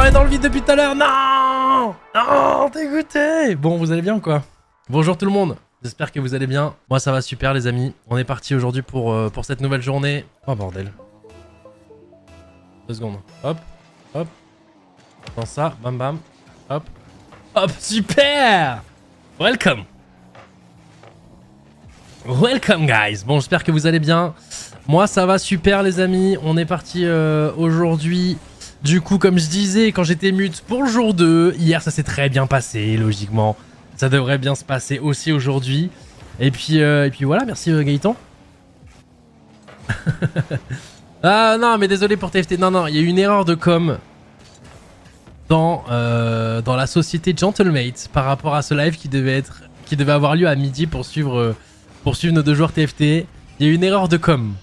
est dans le vide depuis tout à l'heure. Non. Non, dégoûté. Bon, vous allez bien ou quoi? Bonjour tout le monde. J'espère que vous allez bien. Moi, ça va super, les amis. On est parti aujourd'hui pour cette nouvelle journée. Oh, bordel. 2 secondes. Hop. Hop. Dans ça. Bam, bam. Hop. Hop. Super. Welcome. Welcome, guys. Bon, j'espère que vous allez bien. Moi, ça va super, les amis. On est parti aujourd'hui... Du coup, comme je disais, quand j'étais mute pour le jour 2, hier ça s'est très bien passé, logiquement. Ça devrait bien se passer aussi aujourd'hui. Et puis voilà, merci Gaëtan. Ah non, mais désolé pour TFT. Non, il y a eu une erreur de com dans la société Gentlemate par rapport à ce live qui devait avoir lieu à midi pour suivre nos 2 joueurs TFT. Il y a eu une erreur de com.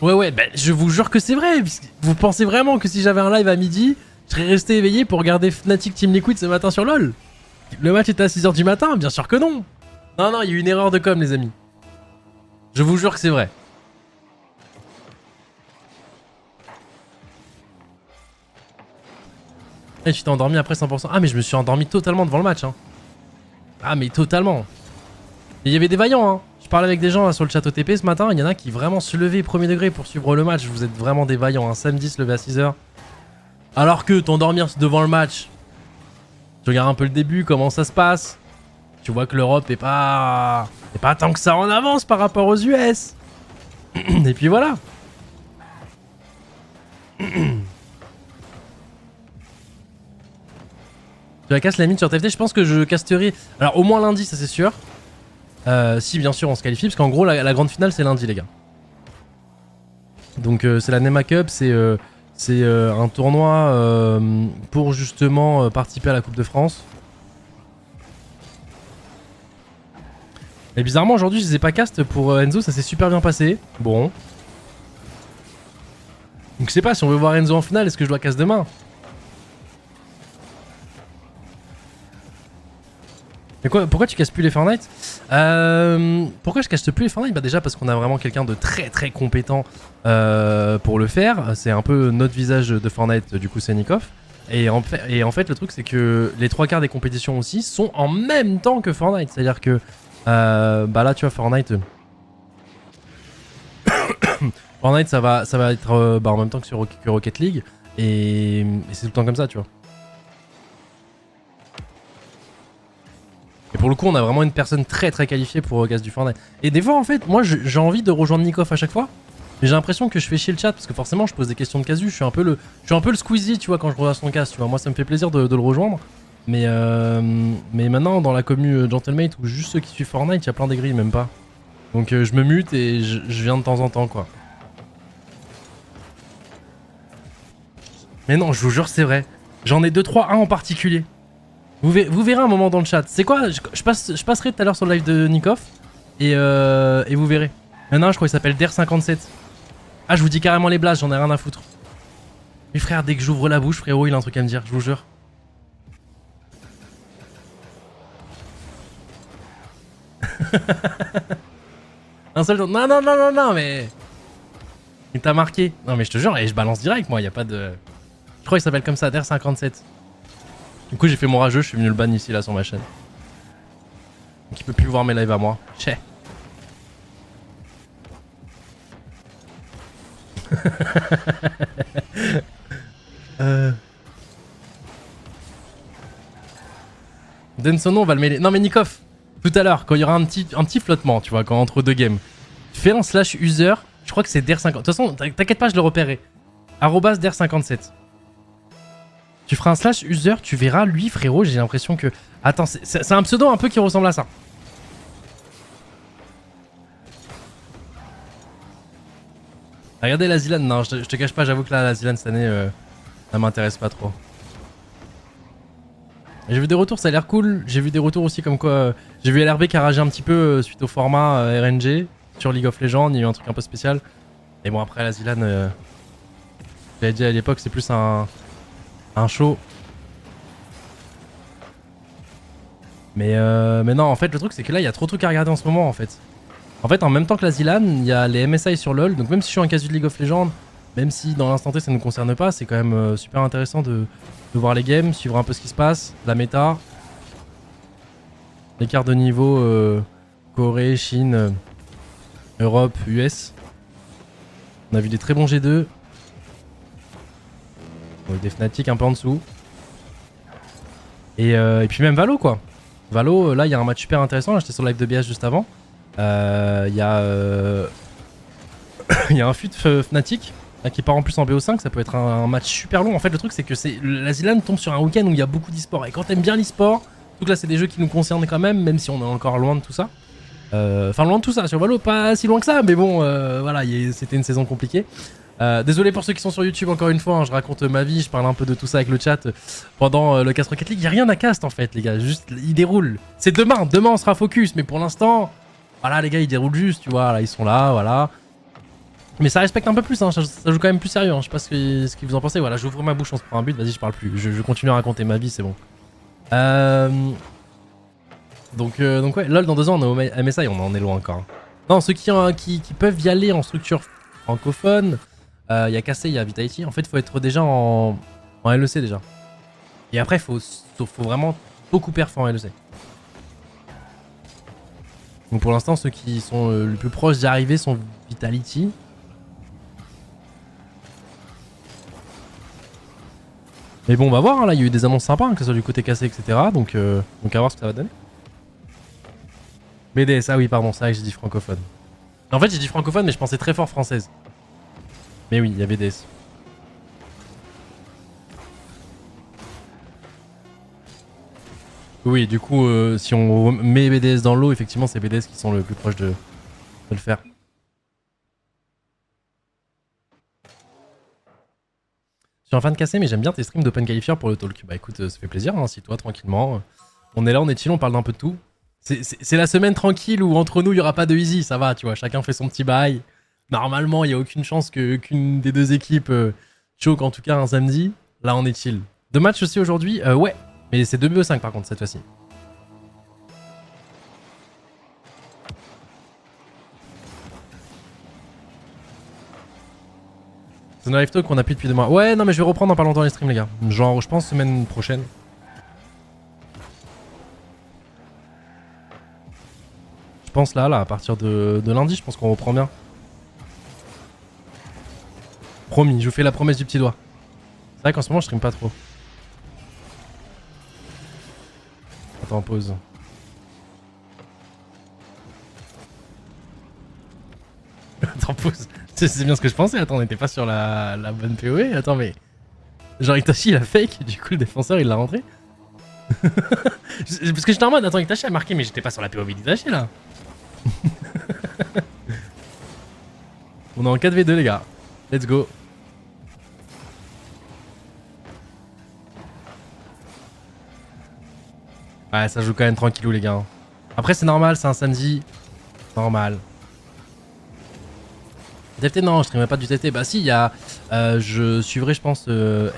Ouais, bah, je vous jure que c'est vrai. Vous pensez vraiment que si j'avais un live à midi, je serais resté éveillé pour regarder Fnatic Team Liquid ce matin sur LoL? Le match était à 6h du matin? Bien sûr que non. Non, il y a eu une erreur de com, les amis. Je vous jure que c'est vrai. Et tu t'es endormi après 100%. Ah, mais je me suis endormi totalement devant le match. Hein. Ah, mais totalement. Et il y avait des vaillants, hein. Je parlais avec des gens là, sur le chat OTP ce matin, il y en a qui vraiment se levaient premier degré pour suivre le match. Vous êtes vraiment des vaillants, hein. Samedi se lever à 6h. Alors que t'endormir devant le match, tu regardes un peu le début, comment ça se passe. Tu vois que l'Europe est pas tant que ça en avance par rapport aux US. Et puis voilà. Tu la casses la mine sur TFT? Je pense que je casterai. Alors au moins lundi, ça c'est sûr. Si bien sûr on se qualifie, parce qu'en gros la grande finale c'est lundi, les gars. Donc c'est la Nema Cup, c'est un tournoi pour justement participer à la Coupe de France. Et bizarrement aujourd'hui je les ai pas cast pour Enzo, ça s'est super bien passé. Bon. Donc je sais pas si on veut voir Enzo en finale, est-ce que je dois cast demain? Mais quoi, pourquoi tu casses plus les Fortnite? Pourquoi je casse plus les Fortnite? Bah déjà parce qu'on a vraiment quelqu'un de très très compétent pour le faire. C'est un peu notre visage de Fortnite, du coup c'est Nikov. Et en fait le truc c'est que les 3 quarts des compétitions aussi sont en même temps que Fortnite. C'est-à-dire que bah là tu vois Fortnite... Fortnite ça va être en même temps que sur Rocket League. Et c'est tout le temps comme ça, tu vois. Et pour le coup, on a vraiment une personne très très qualifiée pour casse du Fortnite. Et des fois, en fait, moi j'ai envie de rejoindre Nikov à chaque fois. Mais j'ai l'impression que je fais chier le chat parce que forcément, je pose des questions de casu. Je suis un peu le Squeezie, tu vois, quand je regarde son casse. Tu vois, moi, ça me fait plaisir de le rejoindre. Mais maintenant, dans la commu Gentlemate ou juste ceux qui suivent Fortnite, il y a plein d'aigris, même pas. Donc je me mute et je viens de temps en temps, quoi. Mais non, je vous jure, c'est vrai. J'en ai 2-3, un en particulier. Vous verrez un moment dans le chat. C'est quoi? Je passerai tout à l'heure sur le live de Nikov. Et vous verrez. Maintenant, je crois qu'il s'appelle Der57. Ah, je vous dis carrément les blagues, j'en ai rien à foutre. Mais frère, dès que j'ouvre la bouche, frérot, il a un truc à me dire, je vous jure. Un seul jour. Non, mais... Il t'a marqué. Non, mais je te jure, et je balance direct, moi, y a pas de... Je crois qu'il s'appelle comme ça, Der57. Du coup j'ai fait mon rageux, je suis venu le ban ici là sur ma chaîne. Donc il peut plus voir mes lives à moi. Tchè. Densono on va le mêler. Non mais Nikov, tout à l'heure quand il y aura un petit flottement, tu vois, quand entre 2 games. Fais un slash user, je crois que c'est Der50. De toute façon t'inquiète pas, je le repérerai. @Der57. Tu feras un slash user, tu verras, lui frérot, j'ai l'impression que... Attends, c'est un pseudo un peu qui ressemble à ça. Regardez la Zilan, non, je te cache pas, j'avoue que là, la Zilan cette année, ça m'intéresse pas trop. J'ai vu des retours, ça a l'air cool. J'ai vu des retours aussi comme quoi... j'ai vu LRB qui a ragé un petit peu suite au format RNG sur League of Legends, il y a eu un truc un peu spécial. Et bon après la Zilan, j'avais dit à l'époque, c'est plus un show. Mais non, en fait, le truc, c'est que là, il y a trop de trucs à regarder en ce moment, en fait. En fait, en même temps que la Zilan, il y a les MSI sur LoL. Donc même si je suis un casu de League of Legends, Même si dans l'instant T ça ne nous concerne pas, c'est quand même super intéressant de voir les games, suivre un peu ce qui se passe, la méta. L'écart de niveau Corée, Chine, Europe, US. On a vu des très bons G2. Donc des Fnatic un peu en dessous. Et puis même Valo quoi. Valo, là il y a un match super intéressant. J'étais sur le live de BS juste avant. Il y a il y a un fut Fnatic là, qui part en plus en BO5. Ça peut être un match super long. En fait, le truc c'est que la ZLAN tombe sur un week-end où il y a beaucoup d'e-sport. Et quand t'aimes bien l'e-sport, donc là c'est des jeux qui nous concernent quand même si on est encore loin de tout ça. Enfin, loin de tout ça. Sur Valo, pas si loin que ça. Mais bon, voilà, c'était une saison compliquée. Désolé pour ceux qui sont sur YouTube encore une fois, hein, je raconte ma vie, je parle un peu de tout ça avec le chat pendant le Cast Rocket League. Il n'y a rien à cast en fait les gars, juste il déroule. C'est demain on sera focus, mais pour l'instant, voilà les gars ils déroulent juste, tu vois, là ils sont là, voilà. Mais ça respecte un peu plus, hein, ça joue quand même plus sérieux, hein, je sais pas ce que vous en pensez, voilà j'ouvre ma bouche, on se prend un but, vas-y je parle plus, je continue à raconter ma vie, c'est bon. Donc ouais, lol dans 2 ans on est au MSI, on en est loin encore. Non, ceux qui peuvent y aller en structure francophone, il y a KC, il y a Vitality. En fait, il faut être déjà en LEC déjà. Et après, il faut vraiment beaucoup perf en LEC. Donc pour l'instant, ceux qui sont le plus proches d'y arriver sont Vitality. Mais bon, on va voir. Hein, là, il y a eu des annonces sympas, hein, que ce soit du côté KC, etc. Donc à voir ce que ça va donner. BDS, ah oui, pardon, c'est vrai que j'ai dit francophone. En fait, j'ai dit francophone, mais je pensais très fort française. Mais oui, il y a BDS. Oui, du coup, si on met BDS dans l'eau, effectivement, c'est BDS qui sont le plus proche de le faire. Je suis un fan de cassé, mais j'aime bien tes streams d'Open Qualifier pour le talk. Bah écoute, ça fait plaisir, hein, si toi, tranquillement. On est là, on est chill, on parle d'un peu de tout. C'est la semaine tranquille où entre nous, il n'y aura pas de easy, ça va, tu vois. Chacun fait son petit bail. Normalement, il n'y a aucune chance qu'une des deux équipes choke, en tout cas un samedi. Là, on est chill. 2 matchs aussi aujourd'hui, ouais. Mais c'est 2 BO5 par contre, cette fois-ci. C'est un live talk qu'on a plus depuis 2 mois. Ouais, non, mais je vais reprendre dans pas longtemps les streams, les gars. Genre, je pense semaine prochaine. Je pense là, à partir de lundi, je pense qu'on reprend bien. Promis, je vous fais la promesse du petit doigt. C'est vrai qu'en ce moment, je stream pas trop. Attends, pause. Attends, pause. C'est bien ce que je pensais. Attends, on n'était pas sur la bonne PoE. Attends, mais. Genre, Itachi, il a fake. Du coup, le défenseur, il l'a rentré. Parce que j'étais en mode, attends, Itachi a marqué, mais j'étais pas sur la POV d'Itachi là. On est en 4v2, les gars. Let's go. Ouais, ça joue quand même tranquillou, les gars. Après, c'est normal, c'est un samedi. Normal. TFT, non, je streamerai pas du TFT. Bah si, il y a... je suivrai, je pense,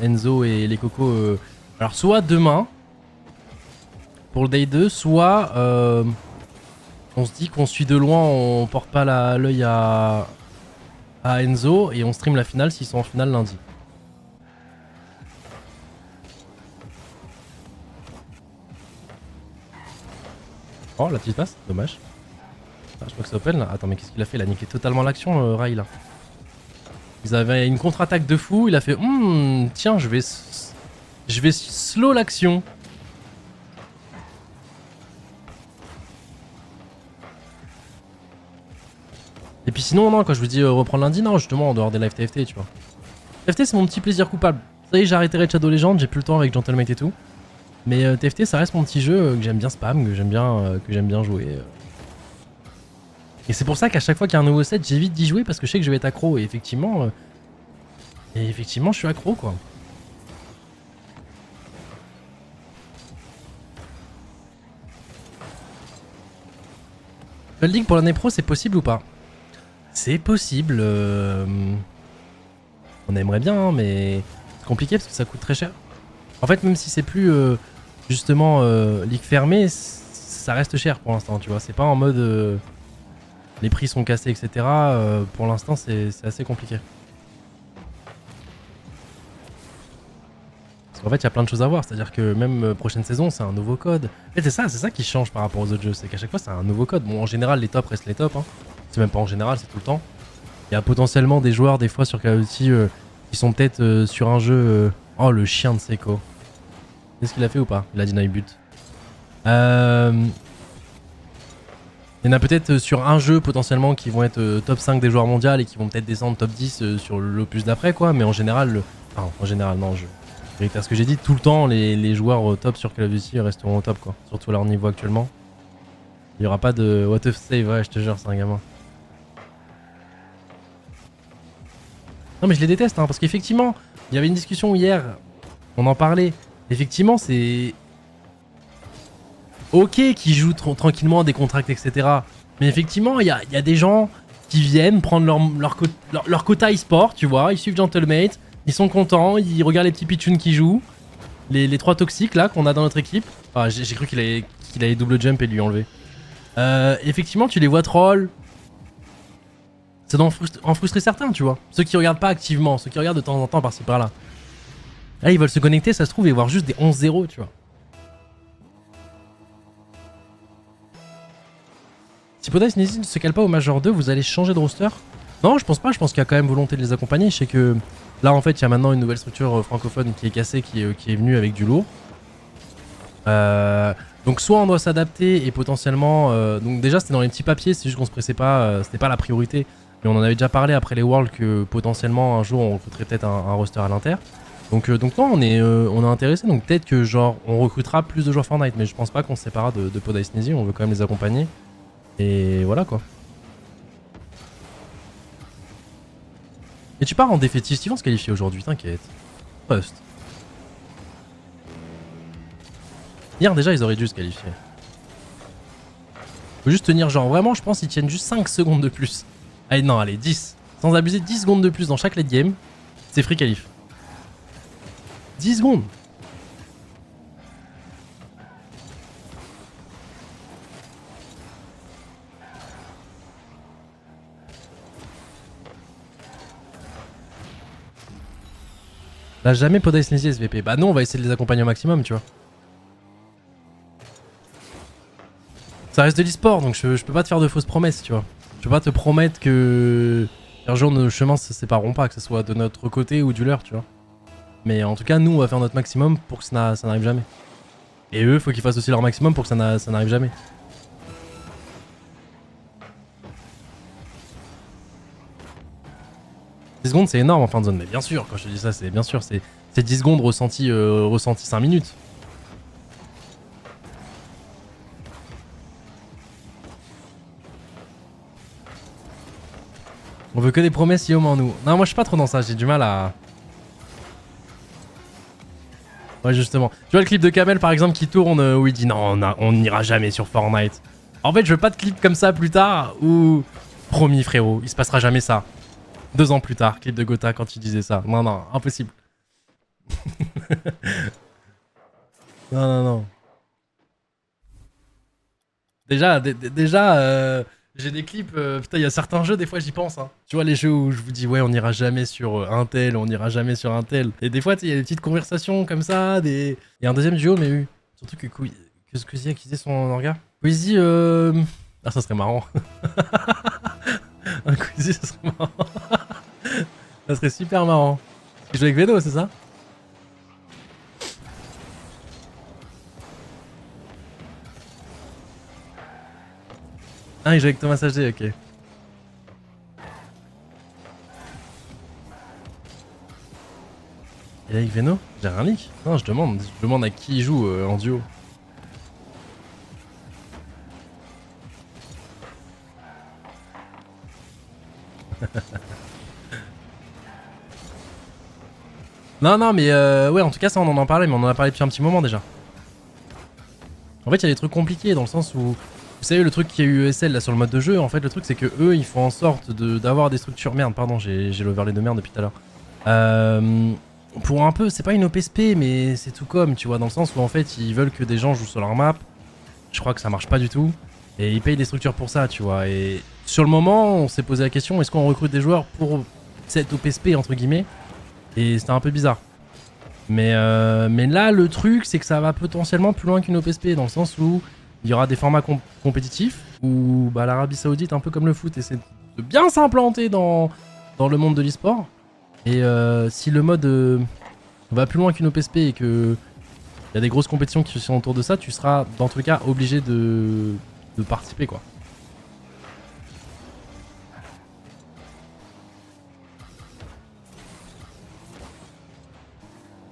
Enzo et les cocos. Alors, soit demain, pour le day 2, soit... on se dit qu'on suit de loin, on porte pas l'œil à Enzo, et on stream la finale s'ils sont en finale lundi. Oh, la petite passe, dommage. Ah, je crois que c'est open là. Attends, mais qu'est-ce qu'il a fait? Il a niqué totalement l'action, Rai là. Ils avaient une contre-attaque de fou. Il a fait tiens, je vais slow l'action. Et puis sinon, non, quand je vous dis reprendre lundi, non, justement, en dehors des live TFT, tu vois. TFT, c'est mon petit plaisir coupable. Ça y est, j'ai arrêté Red Shadow Legends, j'ai plus le temps avec Gentlemate et tout. Mais TFT, ça reste mon petit jeu que j'aime bien spam, que j'aime bien jouer. Et c'est pour ça qu'à chaque fois qu'il y a un nouveau set, j'évite d'y jouer parce que je sais que je vais être accro. Et effectivement, je suis accro quoi. Le League pour l'année pro, c'est possible ou pas? C'est possible. On aimerait bien, hein, mais c'est compliqué parce que ça coûte très cher. En fait, même si c'est plus justement Ligue fermée, ça reste cher pour l'instant, tu vois. C'est pas en mode les prix sont cassés, etc. Pour l'instant, c'est assez compliqué. En fait, il y a plein de choses à voir. C'est-à-dire que même prochaine saison, c'est un nouveau code. En fait, c'est ça qui change par rapport aux autres jeux. C'est qu'à chaque fois, c'est un nouveau code. Bon, en général, les tops restent les tops. Hein. C'est même pas en général, c'est tout le temps. Il y a potentiellement des joueurs, des fois, sur Call of Duty qui sont peut-être sur un jeu. Oh, le chien de Seiko. Qu'est-ce qu'il a fait ou pas? Il a deny but. Il y en a peut-être sur un jeu potentiellement qui vont être top 5 des joueurs mondiaux et qui vont peut-être descendre top 10 sur l'opus d'après, quoi. Mais en général, enfin, en général, non, je vais faire ce que j'ai dit. Tout le temps, les joueurs au top sur Call of Duty resteront au top, quoi. Surtout à leur niveau actuellement. Il n'y aura pas de what if save, ouais, je te jure, c'est un gamin. Non, mais je les déteste, hein, parce qu'effectivement, il y avait une discussion hier, on en parlait. Effectivement, c'est ok qu'ils jouent tranquillement à des contracts, etc. Mais effectivement, il y a des gens qui viennent prendre leur quota e-sport, tu vois. Ils suivent Gentlemate, ils sont contents, ils regardent les petits pitchouns qui jouent. Les 3 toxiques là qu'on a dans notre équipe. Enfin, j'ai cru qu'il allait double jump et lui enlever. Effectivement, tu les vois troll. C'est d'en frustrer certains, tu vois. Ceux qui regardent pas activement, ceux qui regardent de temps en temps par-ci par-là. Là, ils veulent se connecter, ça se trouve, et voir juste des 11-0, tu vois. Si Podas ne se cale pas au Major 2, vous allez changer de roster? Non, je pense pas, je pense qu'il y a quand même volonté de les accompagner. Je sais que là, en fait, il y a maintenant une nouvelle structure francophone qui est cassée, qui est venue avec du lourd. Donc soit on doit s'adapter et potentiellement... donc déjà, c'était dans les petits papiers, c'est juste qu'on se pressait pas, c'était pas la priorité. Mais on en avait déjà parlé après les Worlds que potentiellement un jour on recruterait peut-être un roster à l'inter. Donc non, on est intéressé, donc peut-être que genre on recrutera plus de joueurs Fortnite, mais je pense pas qu'on se séparera de Pod Ice Neasy, on veut quand même les accompagner. Et voilà quoi. Et tu pars en défaitiste, ils vont se qualifier aujourd'hui, t'inquiète. Post. Hier déjà ils auraient dû se qualifier. Faut juste tenir genre vraiment, je pense qu'ils tiennent juste 5 secondes de plus. Allez non, allez 10. Sans abuser, 10 secondes de plus dans chaque late game. C'est free qualif. 10 secondes. Là jamais Pod Ice Neasy SVP. Bah non, on va essayer de les accompagner au maximum, tu vois. Ça reste de l'e-sport, donc je peux pas te faire de fausses promesses, tu vois. Je peux pas te promettre que un jour nos chemins se sépareront pas, que ce soit de notre côté ou du leur, tu vois. Mais en tout cas, nous, on va faire notre maximum pour que ça n'arrive jamais. Et eux, faut qu'ils fassent aussi leur maximum pour que ça n'arrive jamais. « 10 secondes, c'est énorme en fin de zone. » Mais bien sûr, quand je te dis ça, c'est bien sûr. C'est 10 secondes ressenti 5 minutes. On veut que des promesses, Yoman, nous. Non, moi, je suis pas trop dans ça. J'ai du mal à... Ouais, justement. Tu vois le clip de Kamel, par exemple, qui tourne où il dit « Non, on n'ira jamais sur Fortnite. » En fait, je veux pas de clip comme ça plus tard où... Promis, frérot, il se passera jamais ça. 2 ans plus tard, clip de Gotha quand il disait ça. Non, non, impossible. Non, non, non. Déjà, j'ai des clips... putain, il y a certains jeux, des fois, j'y pense. Hein. Tu vois, les jeux où je vous dis, ouais, on n'ira jamais sur un tel, on n'ira jamais sur un tel. Et des fois, il y a des petites conversations comme ça, Il y a un deuxième duo, mais oui. Surtout que Squeezie a quitté son orga. Squeezie, Ah, ça serait marrant. Un Squeezie, ça serait marrant. Ça serait super marrant. Il joue avec Veno, c'est ça? Ah, il joue avec Thomas HD, ok. Et avec Veno? J'ai rien leak? Non, je demande à qui il joue en duo. Non, non, mais ouais, en tout cas, ça, on en parlait, mais on en a parlé depuis un petit moment déjà. En fait, il y a des trucs compliqués dans le sens où, vous savez, le truc qui a eu ESL là sur le mode de jeu, en fait, le truc c'est que eux, ils font en sorte d'avoir des structures. Merde, pardon, j'ai l'overlay de merde depuis tout à l'heure. Pour un peu, c'est pas une OPSP, mais c'est tout comme, tu vois, dans le sens où en fait, ils veulent que des gens jouent sur leur map. Je crois que ça marche pas du tout. Et ils payent des structures pour ça, tu vois. Et sur le moment, on s'est posé la question, est-ce qu'on recrute des joueurs pour cette OPSP, entre guillemets? Et c'était un peu bizarre. Mais là, le truc, c'est que ça va potentiellement plus loin qu'une OPSP, dans le sens où il y aura des formats compétitifs, où bah, l'Arabie Saoudite, un peu comme le foot, essaie de bien s'implanter dans le monde de l'e-sport. Et si le mode va plus loin qu'une OPSP et que il y a des grosses compétitions qui sont autour de ça, tu seras dans tous les cas obligé de participer, quoi.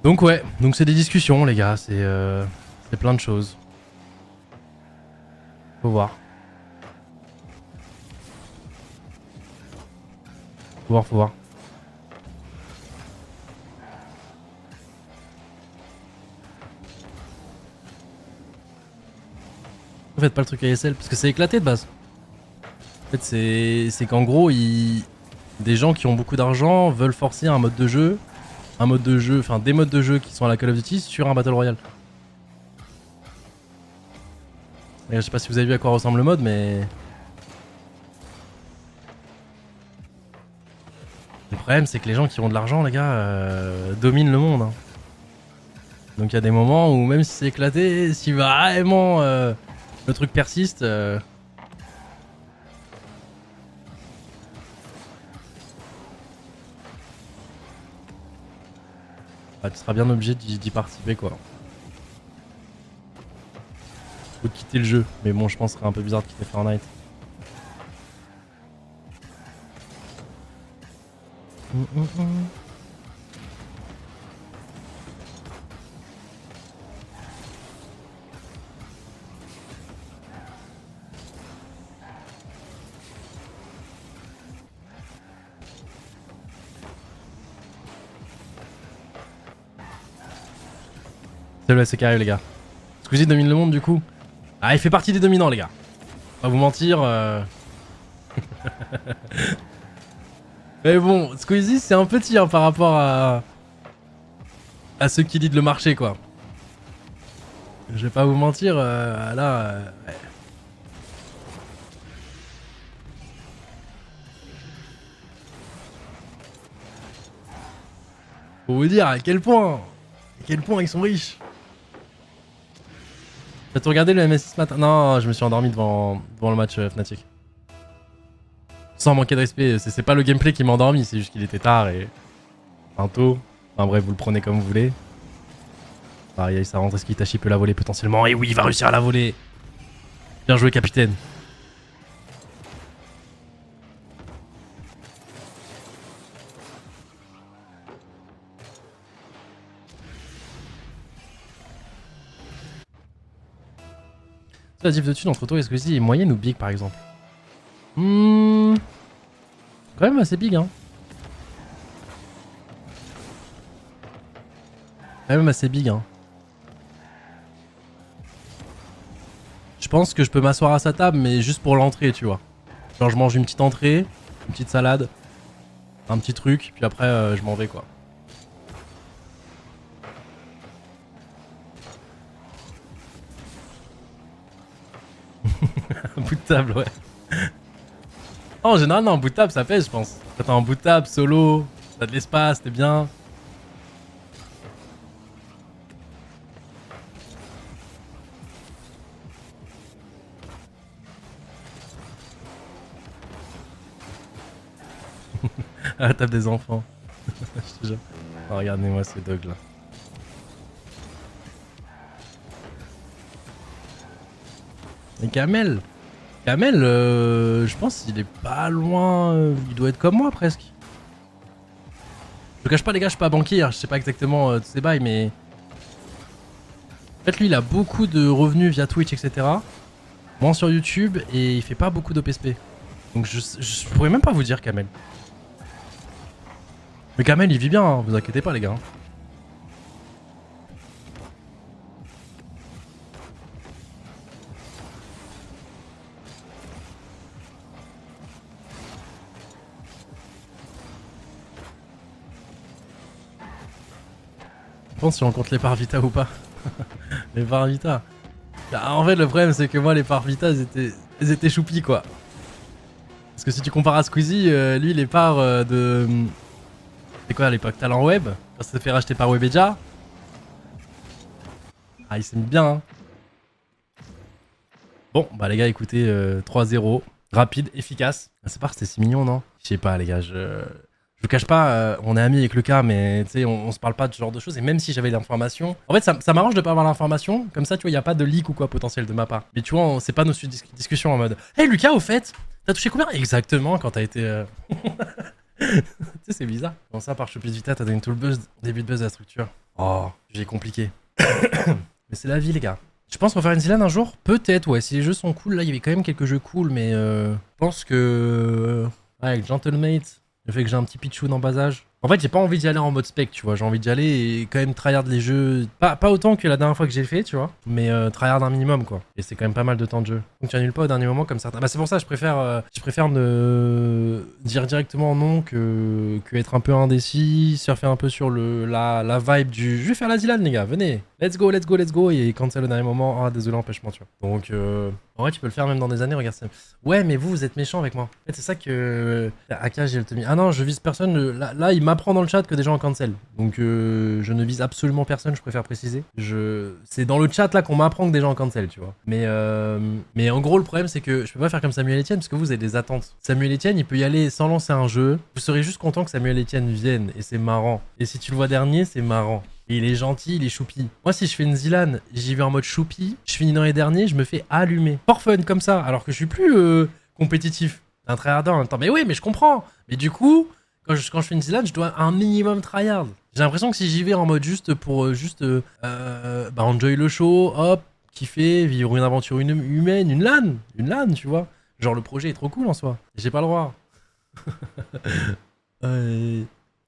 Donc ouais, donc c'est des discussions les gars, c'est plein de choses. Faut voir. Faut voir, faut voir. Faites pas le truc ASL parce que c'est éclaté de base. En fait c'est qu'en gros des gens qui ont beaucoup d'argent veulent forcer un mode de jeu, enfin des modes de jeu qui sont à la Call of Duty sur un Battle Royale. Et je sais pas si vous avez vu à quoi ressemble le mode, mais le problème c'est que les gens qui ont de l'argent, les gars, dominent le monde. Hein. Donc il y a des moments où même si c'est éclaté, si vraiment le truc persiste, bah, tu seras bien obligé d'y participer quoi. Ou de quitter le jeu, mais bon je pense que ce serait un peu bizarre de quitter Fortnite. C'est carré les gars. Squeezie domine le monde du coup. Ah il fait partie des dominants les gars. Pas vous mentir. Mais bon, Squeezie c'est un petit hein, par rapport à ceux qui lead le marché quoi. Je vais pas vous mentir, là... Ouais. Faut vous dire à quel point ils sont riches. T'as regardé le MSI ce matin? Non, je me suis endormi devant le match Fnatic. Sans manquer de respect, c'est pas le gameplay qui m'a endormi, c'est juste qu'il était tard et... un tôt. Enfin bref, vous le prenez comme vous voulez. Pareil, ça rentre, est-ce qu'Itachi peut la voler potentiellement? Et oui, il va réussir à la voler. Bien joué, capitaine. La diff de thunes entre toi et Squeezie est moyenne ou big par exemple? Quand même assez big hein. Quand même assez big hein. Je pense que je peux m'asseoir à sa table mais juste pour l'entrée tu vois. Genre je mange une petite entrée, une petite salade, un petit truc, puis après je m'en vais quoi. Un bout de table ouais. Oh, en général non, un bout de table ça pèse je pense. Quand t'es en bout de table, solo, t'as de l'espace, t'es bien. À la table des enfants. Je te jure. Oh, regardez-moi ces dogs là. Et Kamel, je pense qu'il est pas loin. Il doit être comme moi presque. Je te cache pas les gars, je suis pas banquier, je sais pas exactement tous ces bails, mais... En fait lui il a beaucoup de revenus via Twitch etc. Moins sur YouTube et il fait pas beaucoup d'OPSP. Donc je pourrais même pas vous dire Kamel. Mais Kamel il vit bien, hein, vous inquiétez pas les gars. Je pense si on compte les parts Vita ou pas. Les parts Vita. Bah, en fait le problème c'est que moi les parts Vita elles étaient choupies quoi. Parce que si tu compares à Squeezie, lui les parts de... C'est quoi à l'époque? Talent Web? Quand ça s'est fait racheter par Webedia. Ah, il s'aime bien, hein. Bon, bah les gars, écoutez, 3-0. Rapide, efficace. Ah, c'est pas, c'était si mignon, non? Je sais pas, les gars, je vous cache pas, on est amis avec Lucas, mais tu sais, on se parle pas de ce genre de choses. Et même si j'avais l'information, en fait, ça m'arrange de pas avoir l'information. Comme ça, tu vois, y a pas de leak ou quoi potentiel de ma part. Mais tu vois, c'est pas nos discussions en mode. Hey Lucas, au fait, t'as touché combien exactement quand t'as été. Tu sais, c'est bizarre. Comment ça, par Choupie Vita, t'as donné tout le buzz, début de buzz de la structure. Oh, j'ai compliqué. Mais c'est la vie, les gars. Je pense qu'on va faire une Zilan un jour. Peut-être, ouais. Si les jeux sont cool, là, il y avait quand même quelques jeux cool, mais je pense que. Ouais, avec Gentlemate. Le fait que j'ai un petit Pichou en bas âge. En fait, j'ai pas envie d'y aller en mode spec, tu vois. J'ai envie d'y aller et quand même tryhard les jeux. Pas autant que la dernière fois que j'ai fait, tu vois. Mais tryhard un minimum, quoi. Et c'est quand même pas mal de temps de jeu. Donc tu annules pas au dernier moment comme certains. Bah, c'est pour ça que je préfère ne dire directement non que être un peu indécis, surfer un peu sur la vibe du. Je vais faire la Zilan, les gars. Venez. Let's go, let's go, let's go. Et cancel au dernier moment. Ah, désolé, empêche-moi, tu vois. Donc, en vrai, tu peux le faire même dans des années. Regarde ça. Ouais, mais vous êtes méchant avec moi. En fait, c'est ça que. AK, j'ai le tenir. Ah non, je vise personne. Là, il m'apprend dans le chat que des gens en cancel. Donc, je ne vise absolument personne, je préfère préciser. C'est dans le chat là qu'on m'apprend que des gens en cancel, tu vois. Mais en gros, le problème, c'est que je peux pas faire comme Samuel Etienne parce que vous avez des attentes. Samuel Etienne, il peut y aller sans lancer un jeu. Vous serez juste content que Samuel Etienne vienne et c'est marrant. Et si tu le vois dernier, c'est marrant. Et il est gentil, il est choupi. Moi, si je fais une Zilan, j'y vais en mode choupi, je finis dans les derniers, je me fais allumer. For fun, comme ça, alors que je suis plus compétitif. Un tryharder en même temps. Mais oui, mais je comprends. Mais du coup, quand je fais une Zilan, je dois un minimum tryhard. J'ai l'impression que si j'y vais en mode juste pour enjoy le show, hop, kiffer, vivre une aventure humaine, une LAN, tu vois. Genre, le projet est trop cool en soi. J'ai pas le droit. Il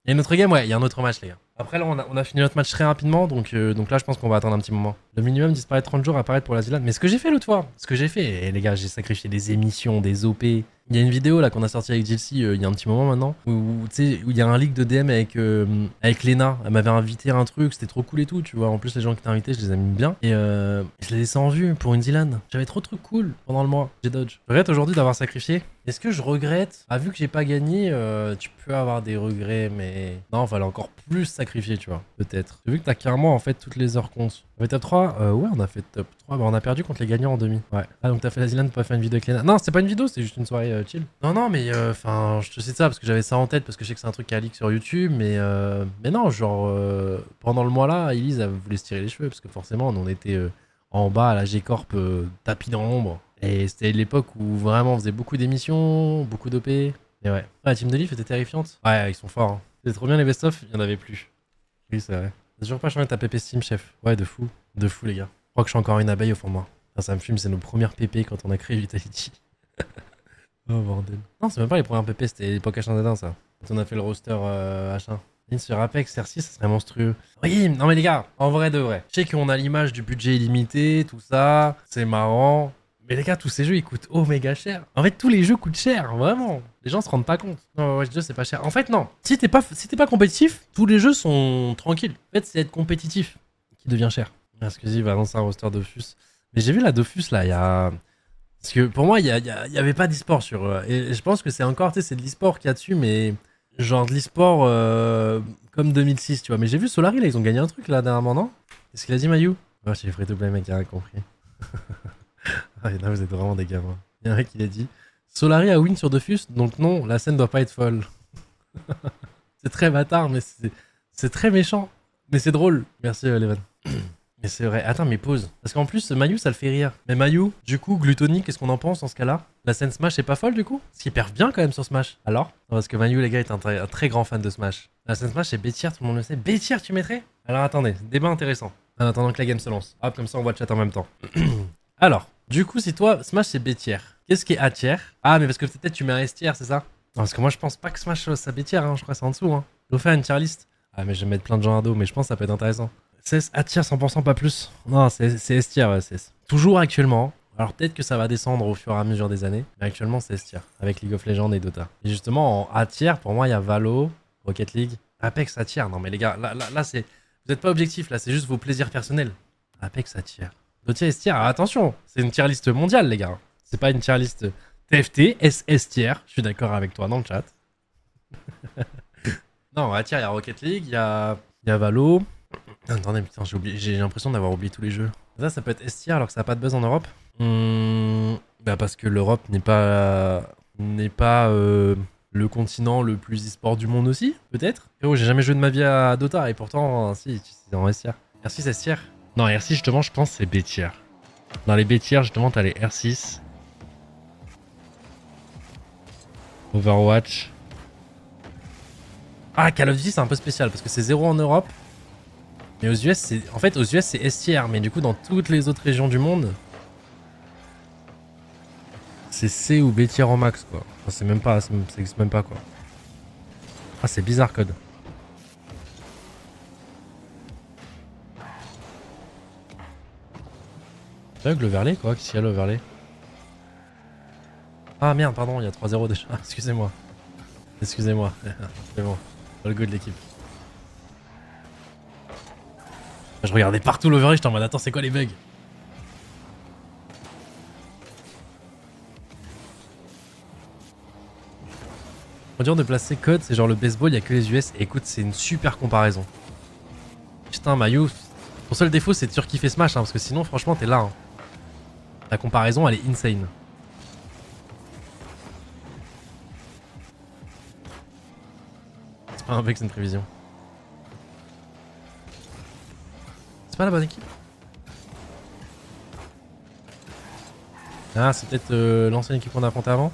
y a une autre game, ouais, il y a un autre match, les gars. Après, là, on a fini notre match très rapidement, donc là, je pense qu'on va attendre un petit moment. Le minimum disparaître 30 jours, apparaître pour la Zilan. Mais ce que j'ai fait l'autre fois, les gars, j'ai sacrifié des émissions, des OP. Il y a une vidéo là qu'on a sortie avec JLC il y a un petit moment maintenant, où il y a un leak de DM avec Lena. Elle m'avait invité à un truc, c'était trop cool et tout, tu vois. En plus, les gens qui étaient invités, je les aime bien. Et je les laissais en vue pour une Zilan. J'avais trop de trucs cool pendant le mois. J'ai dodge. Je regrette aujourd'hui d'avoir sacrifié. Est-ce que je regrette? Ah, vu que j'ai pas gagné, tu peux avoir des regrets, mais non, fallait encore plus sacrifier, tu vois. Peut-être. Vu que t'as carrément en fait toutes les heures comptent. On fait top 3 ouais, on a fait top 3. Bah, on a perdu contre les gagnants en demi. Ouais. Ah, donc t'as fait la Zilan pour pas faire une vidéo avec Lena. Non, c'était pas une vidéo, c'était juste une soirée chill. Non, mais enfin, je te sais ça parce que j'avais ça en tête, parce que je sais que c'est un truc qui a leak sur YouTube, mais non, genre, pendant le mois là, Elise, elle voulait se tirer les cheveux, parce que forcément, on était en bas à la G-Corp, tapis dans l'ombre. Et c'était l'époque où vraiment on faisait beaucoup d'émissions, beaucoup d'OP. Et ouais. La team de Leaf était terrifiante. Ouais, ils sont forts. Hein. C'était trop bien les best-of, il y en avait plus. Oui, c'est vrai. T'as toujours pas changé ta PP Steam, chef. Ouais, de fou. De fou, les gars. Je crois que je suis encore une abeille au fond de moi. Ça me fume, c'est nos premières PP quand on a créé Vitality. Oh bordel. Non, c'est même pas les premières PP, c'était l'époque H1Z1 ça. Quand on a fait le roster H1. Sur Apex, R6, ça serait monstrueux. Oui, non mais les gars, en vrai de vrai. Je sais qu'on a l'image du budget illimité, tout ça, c'est marrant. Mais les gars, tous ces jeux, ils coûtent méga cher. En fait, tous les jeux coûtent cher, vraiment. Les gens se rendent pas compte. Non, Watch 2, c'est pas cher. En fait, non. Si t'es pas compétitif, tous les jeux sont tranquilles. En fait, c'est être compétitif qui devient cher. Excusez, il va lancer un roster Dofus. Mais j'ai vu la Dofus, là, il y a... Parce que pour moi, il y avait pas d'e-sport sur... et je pense que c'est encore, tu sais, c'est de l'e-sport qu'il y a dessus, mais... Genre de l'e-sport comme 2006, tu vois. Mais j'ai vu Solari, là, ils ont gagné un truc, là, dernièrement, non? Qu'est-ce qu'il a dit, Mayu? Oh, j'ai free to play, mec, il a rien compris. Ah, là, vous êtes vraiment des gamins. Il y a un mec qui l'a dit. Solari a win sur Dofus, donc non, la scène doit pas être folle. C'est très bâtard, mais c'est très méchant. Mais c'est drôle. Merci, Levan. Mais c'est vrai. Attends, mais pause. Parce qu'en plus, Mayu, ça le fait rire. Mais Mayu, du coup, Gluttony, qu'est-ce qu'on en pense dans ce cas-là? La scène Smash est pas folle, du coup? Parce qu'il perd bien quand même sur Smash. Alors? Non, parce que Mayu, les gars, est un très grand fan de Smash. La scène Smash, c'est B-tier, tout le monde le sait. B-tier, tu mettrais? Alors attendez, débat intéressant. En attendant que la game se lance. Hop, comme ça, on voit le chat en même temps. Alors, du coup, si toi, Smash, c'est B-tier, qu'est-ce qui est A-tier? Ah, mais parce que peut-être tu mets un S-tier, c'est ça? Non, parce que moi, je pense pas que Smash, ça B-tier, hein. Je crois que c'est en dessous, hein. Je vais faire une tier list. Ah, mais je vais mettre plein de gens à dos, mais je pense que ça peut être intéressant. CS A-tier 100%, pas plus. Non, c'est S-tier, ouais, CS. Toujours actuellement. Alors peut-être que ça va descendre au fur et à mesure des années, mais actuellement c'est S-tier, avec League of Legends et Dota. Et justement, en A-tier, pour moi, il y a Valo, Rocket League, Apex A-tier. Non mais les gars, là c'est... Vous n'êtes pas objectif, là, c'est juste vos plaisirs personnels. Apex A-tier. Dota S-tier, attention, c'est une tier list mondiale, les gars. C'est pas une tier list TFT, S-tier. Je suis d'accord avec toi dans le chat. Non, A-tier, il y a Rocket League, il y a Valo. Attendez, putain, j'ai l'impression d'avoir oublié tous les jeux. Ça peut être S tier alors que ça a pas de buzz en Europe. Bah parce que l'Europe n'est pas le continent le plus e-sport du monde aussi, peut-être. Oh, j'ai jamais joué de ma vie à Dota et pourtant, si, c'est en S tier. R6 S tier. Non, R6 justement, je pense c'est B tier. Dans les B tier, justement, t'as les R6. Overwatch. Ah, Call of Duty c'est un peu spécial parce que c'est 0 en Europe. Mais aux US, c'est. En fait, aux US, c'est S tier, mais du coup, dans toutes les autres régions du monde, c'est C ou B tier en max, quoi. Enfin, c'est même pas. Ça existe même pas, quoi. Ah, c'est bizarre, code. C'est l'overlay, quoi. Qu'est-ce qu'il y a l'overlay? Ah merde, pardon, il y a 3-0 déjà. Ah, excusez-moi. Excusez-moi. C'est bon. Pas le go de l'équipe. Je regardais partout l'overlay, j'étais en mode attends, c'est quoi les bugs? On dirait de placer code, c'est genre le baseball, il y a que les US. Et écoute, c'est une super comparaison. Putain, Mayu, ton seul défaut c'est de surkiffer Smash, hein, parce que sinon, franchement, t'es là. Hein. La comparaison, elle est insane. C'est pas un bug, c'est une prévision. C'est pas la bonne équipe? Ah, c'est peut-être l'ancienne équipe qu'on a affrontée avant?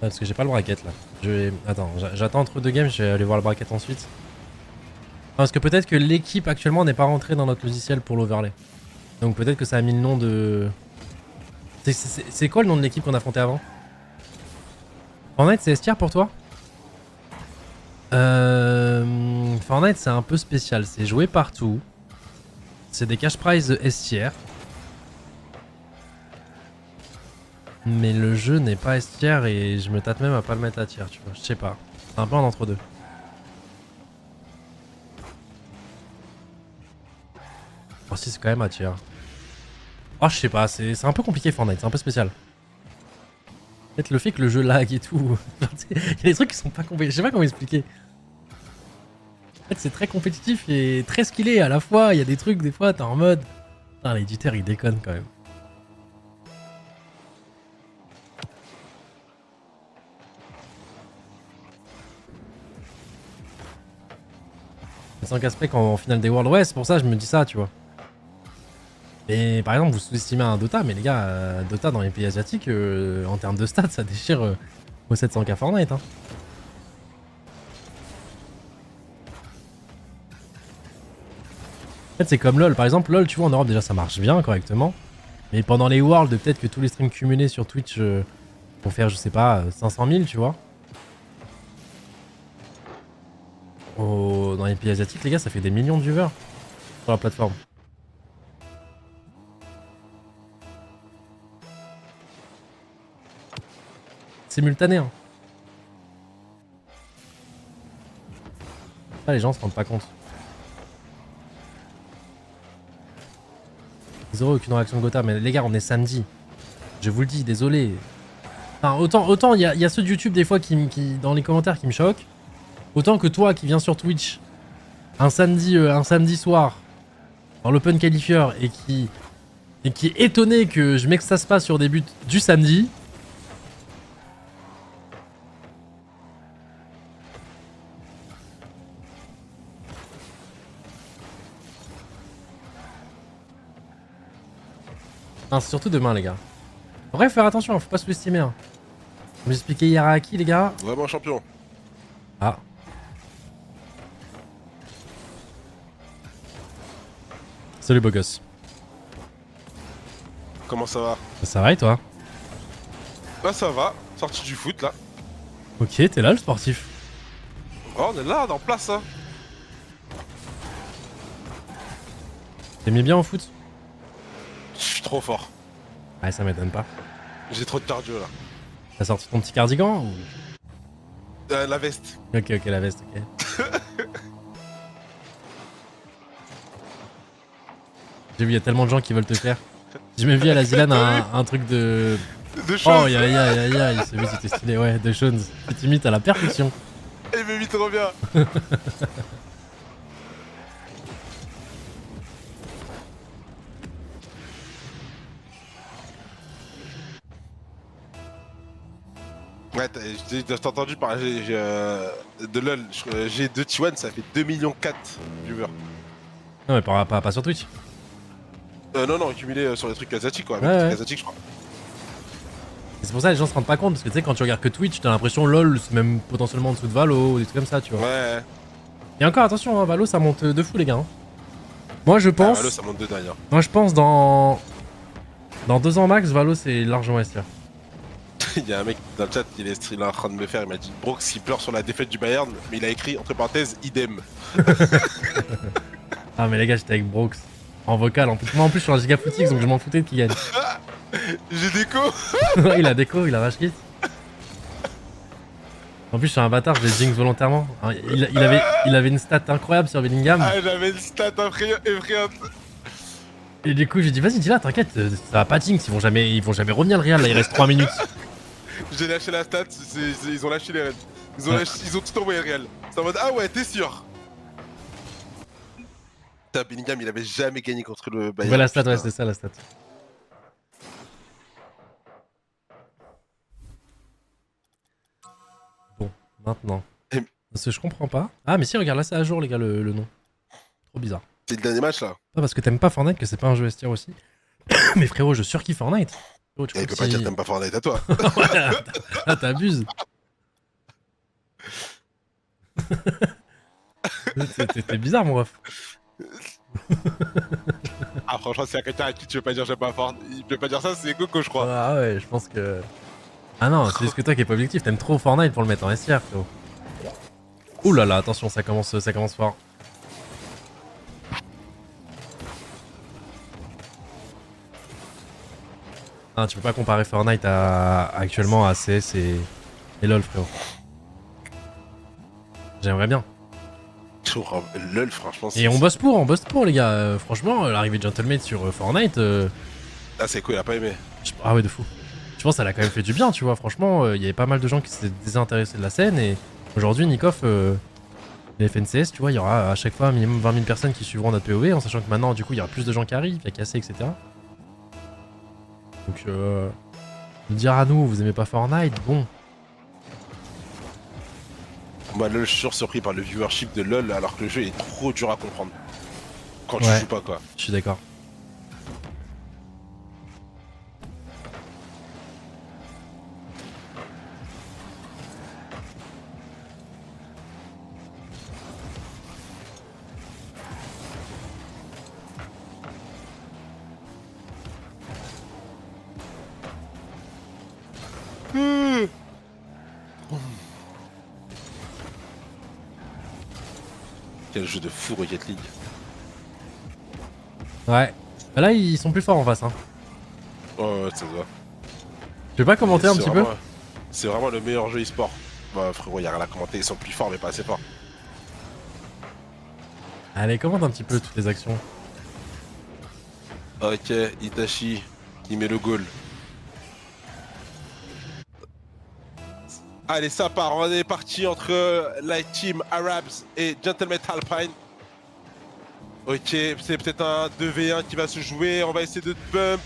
Parce que j'ai pas le bracket là. Attends, j'attends entre deux games, je vais aller voir le bracket ensuite. Non, parce que peut-être que l'équipe actuellement n'est pas rentrée dans notre logiciel pour l'overlay. Donc peut-être que ça a mis le nom de... C'est quoi le nom de l'équipe qu'on a affronté avant? Fortnite c'est S-tier pour toi? Fortnite c'est un peu spécial, c'est joué partout. C'est des cash prizes S-tier. Mais le jeu n'est pas S-tier et je me tâte même à pas le mettre à tier, tu vois. Je sais pas. C'est un peu un entre-deux. Oh si, c'est quand même à tier. Oh, je sais pas, c'est un peu compliqué Fortnite, c'est un peu spécial. Peut-être le fait que le jeu lag et tout. Il y a des trucs qui sont pas compétitifs. Je sais pas comment expliquer. En fait, c'est très compétitif et très skillé à la fois. Il y a des trucs, des fois, t'es en mode. Putain, l'éditeur il déconne quand même. C'est 5 aspects en finale des World. Ouais, c'est pour ça que je me dis ça, tu vois. Et par exemple, vous sous-estimez un Dota, mais les gars, Dota dans les pays asiatiques, en termes de stats, ça déchire au 700k Fortnite. Hein. En fait, c'est comme LoL. Par exemple, LoL, tu vois, en Europe, déjà, ça marche bien, correctement. Mais pendant les Worlds, peut-être que tous les streams cumulés sur Twitch vont faire, je sais pas, 500 000, tu vois. Dans les pays asiatiques, les gars, ça fait des millions de viewers sur la plateforme. Simultané, hein. Ça, les gens se rendent pas compte. Zéro, aucune réaction de Gotha, mais les gars, on est samedi. Je vous le dis, désolé. Enfin, autant il y a ceux de YouTube des fois qui, dans les commentaires qui me choquent. Autant que toi qui viens sur Twitch un samedi soir dans l'Open Qualifier et qui est étonné que je mets que ça se passe sur des buts du samedi. Non, c'est surtout demain, les gars. Bref, faire attention, faut pas sous-estimer. Hein. Vous m'expliquez hier à qui, les gars? Vraiment champion. Ah. Salut, beau gosse. Comment ça va? Ça va et toi? Bah ça va, sorti du foot là. Ok, t'es là le sportif. Oh, on est là, en place hein. T'aimais bien au foot? Je suis trop fort. Ouais, ça m'étonne pas. J'ai trop de cardio là. T'as sorti ton petit cardigan ou... La veste. Ok, la veste, ok. J'ai vu, il y a tellement de gens qui veulent te faire. J'ai même vu à la Zilane un truc de... De Oh, choses. c'est vu, c'était stylé, ouais, de Shones. Tu t'imites à la perfection. Il me vit trop bien. Ouais, t'as entendu parler de LoL. J'ai 2 T1, ça fait 2,4 millions viewers. Non, mais pas sur Twitch. Non, cumulé sur les trucs asiatiques quoi. Avec Ouais, les trucs ouais. asiatiques, je crois. Et c'est pour ça que les gens se rendent pas compte, parce que tu sais, quand tu regardes que Twitch, t'as l'impression LoL, c'est même potentiellement en dessous de Valo, ou des trucs comme ça, tu vois. Ouais. Et encore, attention, hein, Valo, ça monte de fou, les gars. Hein. Moi, je Ah, pense. Valo, ça monte de dingue. Hein. Moi, je pense dans 2 ans max, Valo, c'est largement S tier. Il y a un mec dans le chat, il est en train de me faire, il m'a dit Brox il pleure sur la défaite du Bayern, mais il a écrit entre parenthèses idem. Ah, mais les gars, j'étais avec Brox. En vocal, en plus. Moi, en plus, je suis un giga footix, donc je m'en foutais de qui gagne. J'ai déco. Il a déco, il a rage quit. En plus, je suis un bâtard, je l'ai jinx volontairement. Alors, il avait une stat incroyable sur Bellingham. Ah, j'avais une stat effrayante. Et du coup, j'ai dit, vas-y, dis-là, t'inquiète, ça va pas jinx, ils vont jamais revenir le Real, là, il reste 3 minutes. J'ai lâché la stat, ils ont lâché les raids. Ils ont tout envoyé le réel. C'est en mode ah ouais, t'es sûr. Putain, Bellingham, il avait jamais gagné contre le Bayern. Ouais, la stat, putain. ouais, c'était ça la stat. Bon, maintenant. Et- Parce que je comprends pas. Ah, mais si, regarde, là, c'est à jour, les gars, le nom. Trop bizarre. C'est le dernier match là. Pas parce que t'aimes pas Fortnite que c'est pas un jeu S tier aussi. Mais frérot, je surkiffe Fortnite. Frérot, tu Il crois peut que pas si- dire que t'aimes pas Fortnite à toi. Ouais, là, t'abuses. T'es bizarre, mon ref. Ah franchement, s'il y a quelqu'un à qui tu veux pas dire j'aime pas Fortnite, il peut pas dire ça, c'est Coco je crois. Ah ouais, je pense que... Ah non, c'est juste que toi qui es pas objectif, t'aimes trop Fortnite pour le mettre en S tier, frérot. Ouh là là, attention, ça commence fort. Ah, tu peux pas comparer Fortnite actuellement à CS et LoL, frérot. J'aimerais bien. LOL franchement c'est... Et on bosse pour les gars. Franchement, l'arrivée de Gentleman sur Fortnite, Ah c'est cool, il a pas aimé. ah ouais, de fou. Je pense qu'elle a quand même fait du bien, tu vois. Franchement, il y avait pas mal de gens qui s'étaient désintéressés de la scène. Et aujourd'hui, Nikoff, les FNCS, tu vois, il y aura à chaque fois un minimum 20 000 personnes qui suivront notre POV, en sachant que maintenant, du coup, il y aura plus de gens qui arrivent, il y a Cassé, etc. Donc, dire à nous, vous aimez pas Fortnite, bon. Moi LOL, je suis surpris par le viewership de LOL alors que le jeu est trop dur à comprendre. Quand tu Ouais. joues pas quoi. Je suis d'accord. Quel jeu de fou Rocket League. Ouais. Bah là, ils sont plus forts en face, hein. Oh ouais, ça se voit. Tu veux pas commenter un C'est petit peu? vraiment- C'est vraiment le meilleur jeu e-sport. Bah frérot, y'a rien à commenter, ils sont plus forts mais pas assez forts. Allez, commente un petit peu toutes les actions. Ok, Itachi qui met le goal. Allez, ça part, on est parti entre la team Arabs et Gentleman Alpine. Ok, c'est peut-être un 2v1 qui va se jouer, on va essayer de bump.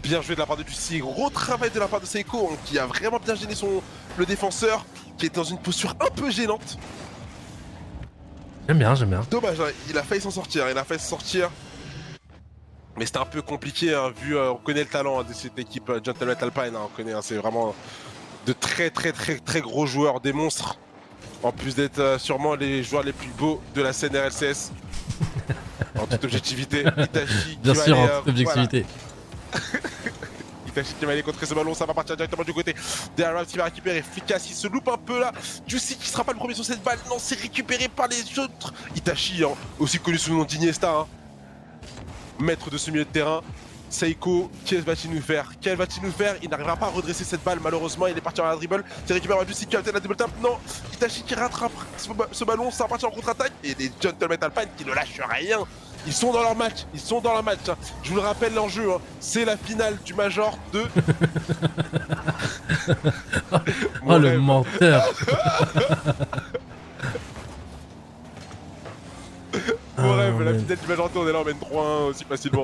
Bien joué de la part de Juicy, gros travail de la part de Seiko hein, qui a vraiment bien gêné le défenseur qui est dans une posture un peu gênante. J'aime bien, j'aime bien. Dommage, hein, il a failli s'en sortir, Mais c'était un peu compliqué, hein, vu on connaît le talent hein, de cette équipe Gentleman Alpine, hein, on connaît, hein, c'est vraiment de très gros joueurs, des monstres. En plus d'être sûrement les joueurs les plus beaux de la scène RLCS. En toute objectivité, Itachi Bien qui sûr, va en aller, toute objectivité. Itachi qui va aller contrer ce ballon, ça va partir directement du côté des Arabs qui va récupérer. Efficace, il se loupe un peu là. Juicy qui sera pas le premier sur cette balle, non, c'est récupéré par les autres. Itachi, hein, aussi connu sous le nom d'Iniesta, hein, maître de ce milieu de terrain. Seiko, qu'est-ce va-t-il nous faire? Quel va-t-il nous faire? Il n'arrivera pas à redresser cette balle, malheureusement. Il est parti en la dribble. Il récupère un but, il capte la double tap. Non, Itachi qui rattrape ce ballon, ça va partir en contre-attaque. Et les Gentlemen Alpine qui ne lâchent rien. Ils sont dans leur match, ils sont dans leur match. Hein. Je vous le rappelle, l'enjeu, hein. C'est la finale du Major de. Oh le menteur. Mon Ah, rêve, la man. finale du Major, on est là, on mène 3-1 aussi facilement.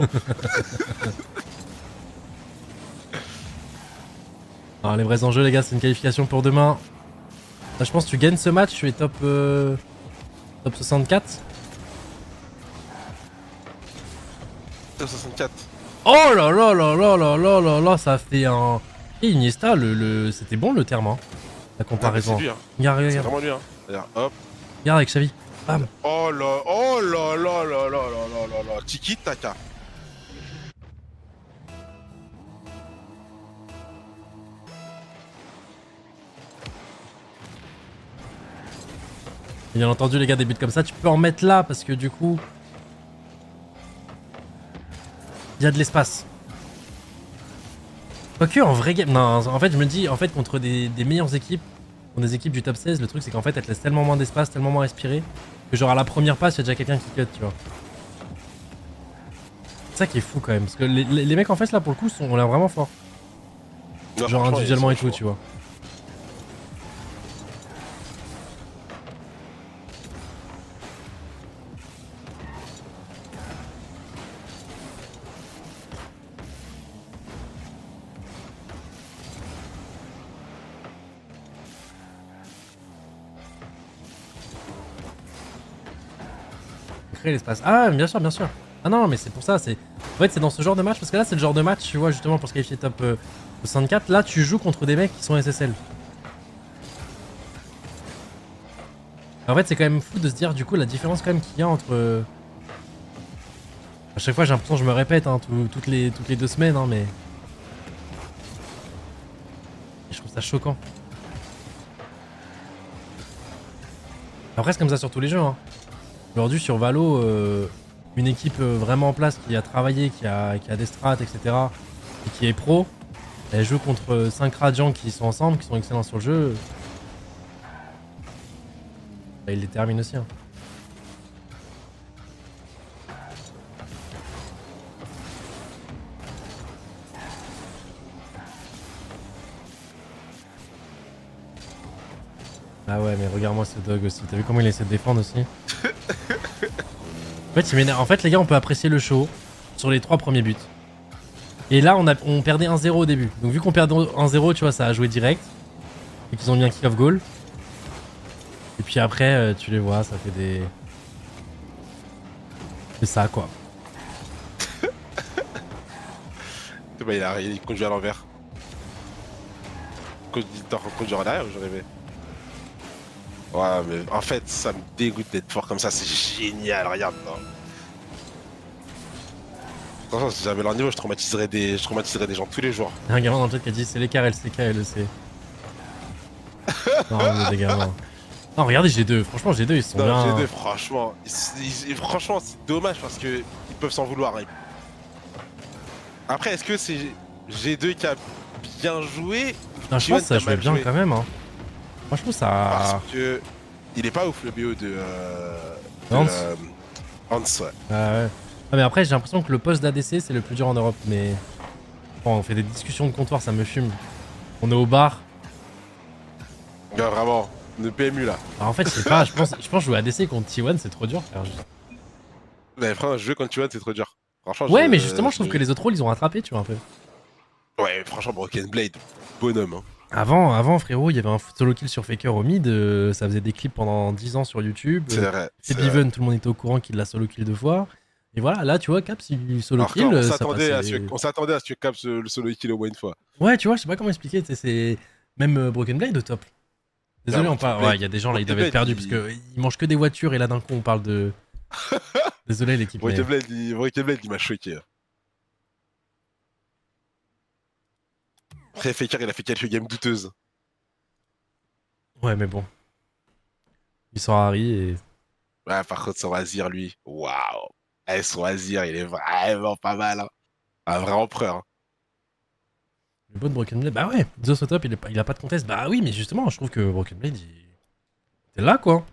Alors les vrais enjeux les gars, c'est une qualification pour demain. Là, je pense que tu gagnes ce match, tu es top 64. Top 64. Oh là là là là là là là là, ça fait un... Et Iniesta, c'était bon le terme, hein, la comparaison. C'est lui, hein. Regarde, C'est regarde, vraiment lui, hein. Regarde, hop. regarde avec Xavi. Bam. Oh là là là là là là là là. Tiki Taka. Bien entendu les gars, des buts comme ça, tu peux en mettre là parce que du coup... Il y a de l'espace. Quoique en vrai game... Non, en fait je me dis, en fait contre des meilleures équipes, contre des équipes du top 16, le truc c'est qu'en fait elles te laissent tellement moins d'espace, tellement moins respirer, que genre à la première passe, il y a déjà quelqu'un qui cut, tu vois. C'est ça qui est fou quand même, parce que les mecs en face là pour le coup ont l'air vraiment forts. Non, Genre franchement, individuellement ils et sont tout, chauds. tu vois. Créer l'espace. Ah bien sûr, bien sûr. Ah non, mais c'est pour ça, c'est... En fait c'est dans ce genre de match, parce que là c'est le genre de match, tu vois, justement pour se qualifier top 64, là tu joues contre des mecs qui sont SSL. En fait c'est quand même fou de se dire du coup la différence quand même qu'il y a entre... À chaque fois j'ai l'impression que je me répète, hein, toutes les 2 semaines, hein, mais... Je trouve ça choquant. Après c'est comme ça sur tous les jeux, hein. Aujourd'hui sur Valo, une équipe vraiment en place qui a travaillé, qui a des strats, etc. et qui est pro, elle joue contre 5 radiants qui sont ensemble, qui sont excellents sur le jeu. Bah, il les termine aussi. Hein. Ah ouais, mais regarde-moi ce dog aussi. T'as vu comment il essaie de défendre aussi? En fait, il m'énerve. En fait, les gars, on peut apprécier le show sur les 3 premiers buts. Et là, on perdait 1-0 au début. Donc, vu qu'on perdait 1-0, tu vois, ça a joué direct. Et qu'ils ont mis un kick-off goal. Et puis après, tu les vois, ça fait des... C'est ça, quoi. Bah, il conduit à l'envers. Il conduit en arrière, j'aurais aimé. Ouais, mais en fait, ça me dégoûte d'être fort comme ça, c'est génial, regarde. Franchement, si j'avais leur niveau, je traumatiserais des gens tous les jours. Il y a un gamin dans le chat qui a dit c'est l'écart LCK et LEC. Non, mais des gamins. Non, regardez G2. Franchement, G2, ils sont Non, bien. G2, franchement, franchement, c'est dommage parce que ils peuvent s'en vouloir. Hein. Après, est-ce que c'est G2 qui a bien joué? Non, je pense que ça jouait bien quand même. Hein. Moi, je trouve ça. Parce que il est pas ouf le BO de Hans. Hans, ouais. Ah ouais. Ah, mais après, j'ai l'impression que le poste d'ADC, c'est le plus dur en Europe. Mais. Bon, on fait des discussions de comptoir, ça me fume. On est au bar. Ouais, vraiment, le PMU là. Alors, en fait, je sais pas, je pense jouer ADC contre T1, c'est trop dur, frère. Mais frère, jouer contre T1, c'est trop dur. Franchement, Ouais, mais justement, je trouve que les autres rôles, ils ont rattrapé, tu vois, un peu. Ouais, franchement, Broken Blade, bonhomme. Hein. Avant, frérot, il y avait un solo kill sur Faker au mid, ça faisait des clips pendant 10 ans sur YouTube. C'est vrai. C'est Biven, tout le monde était au courant qu'il l'a solo kill 2 fois. Et voilà, là, tu vois, Caps, il solo Alors, kill. on ça s'attendait passait... à ce que Caps le solo kill au moins une fois. Ouais, tu vois, je sais pas comment expliquer, c'est. Même Broken Blade au top. Désolé, Ah, on parle. Ouais, il y a des gens là, ils doivent être perdus parce qu'ils mangent que des voitures et là d'un coup on parle de. Désolé l'équipe. Broken Blade, il m'a choqué. Après, Faker, il a fait quelques games douteuses. Ouais, mais bon. Ils sont Harry et. Ouais, par contre, son Azir, lui, waouh. Eh, son Azir, il est vraiment pas mal. Hein. Un vrai empereur. Hein. Le beau de Broken Blade, bah ouais, Zeus au top, il a pas de contest. Bah oui, mais justement, je trouve que Broken Blade, t'es là quoi.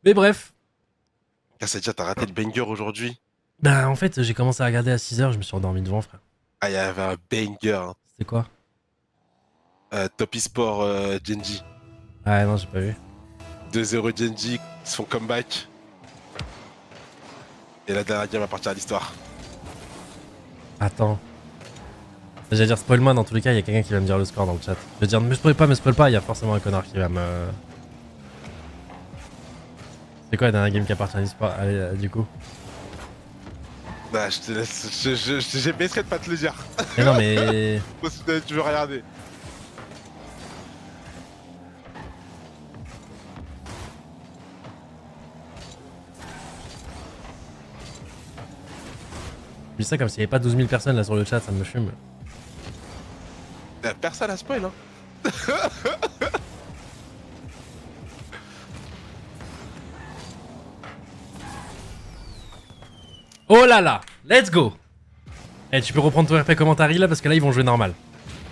Mais bref. Cassadia, t'as raté le banger aujourd'hui. Bah en fait, j'ai commencé à regarder à 6h, je me suis endormi devant, frère. Ah, il y avait un banger. Hein. C'était quoi? Top eSport Genji. Ah non, j'ai pas vu. 2-0 Genji, son comeback. Et la dernière game appartient à l'histoire. Attends. J'allais dire spoil-moi, dans tous les cas, il y a quelqu'un qui va me dire le score dans le chat. Je vais dire ne me spoil pas, il y a forcément un connard qui va me... C'est quoi la dernière game qui appartient à l'histoire du coup? Bah, je te laisse. J'ai baisserai de pas te le dire. Mais non, mais... Parce que tu veux regarder. Je dis ça comme s'il y avait pas 12 000 personnes là sur le chat, ça me fume. Personne à spoil, hein. Oh là là, let's go. Eh, tu peux reprendre ton RP commentary là parce que là ils vont jouer normal.